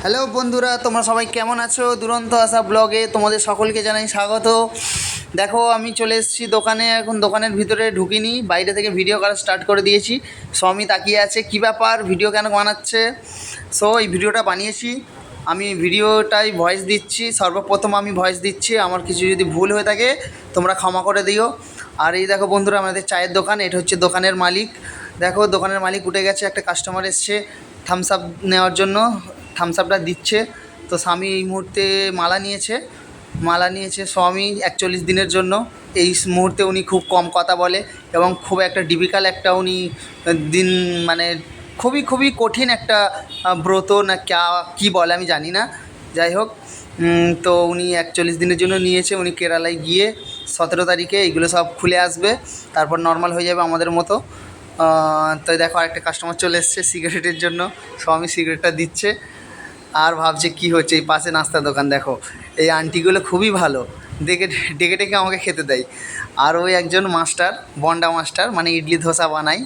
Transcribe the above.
Hello বন্ধুরা, তোমরা সবাই কেমন আছো? দুরন্ত আশা ব্লগে তোমাদের সকলকে জানাই স্বাগত। দেখো, আমি চলে এসেছি দোকানে। এখন দোকানের ভিতরে ঢুকিনি, বাইরে থেকে ভিডিও করা স্টার্ট করে দিয়েছি। স্বামী তাকিয়ে আছে, কী ব্যাপার, ভিডিও কেন বানাচ্ছে। সো এই ভিডিওটা বানিয়েছি, আমি ভিডিওটাই ভয়েস দিচ্ছি। সর্বপ্রথম আমি ভয়েস দিচ্ছি, আমার কিছু যদি ভুল হয়ে থাকে তোমরা ক্ষমা করে দিও। আর এই দেখো বন্ধুরা, আমাদের চায়ের দোকান, এটা হচ্ছে দোকানের মালিক। দেখো, দোকানের মালিক উঠে গেছে, একটা কাস্টমার এসছে থামস আপ নেওয়ার জন্য, থামস আপটা দিচ্ছে। তো স্বামী এই মুহূর্তে মালা নিয়েছে স্বামী 41 দিনের জন্য। এই মুহূর্তে উনি খুব কম কথা বলে এবং খুব একটা ডিফিকাল্ট একটা উনি দিন, মানে খুবই খুবই কঠিন একটা ব্রত না কী বলে আমি জানি না। যাই হোক, তো উনি 41 দিনের জন্য নিয়েছে। উনি কেরালায় গিয়ে 17 তারিখে এইগুলো সব খুলে আসবে, তারপর নর্মাল হয়ে যাবে আমাদের মতো। তো দেখো, আরেকটা কাস্টমার চলে এসছে সিগারেটের জন্য, স্বামী সিগারেটটা দিচ্ছে আর ভাবছে কি হচ্ছে। এই পাশে নাস্তার দোকান, দেখো এই আন্টিগুলো খুবই ভালো, ডেকে ডেকে ডেকে আমাকে খেতে দেয়। আর ওই একজন মাস্টার, বন্ডা মাস্টার, মানে ইডলি ধোসা বানায়।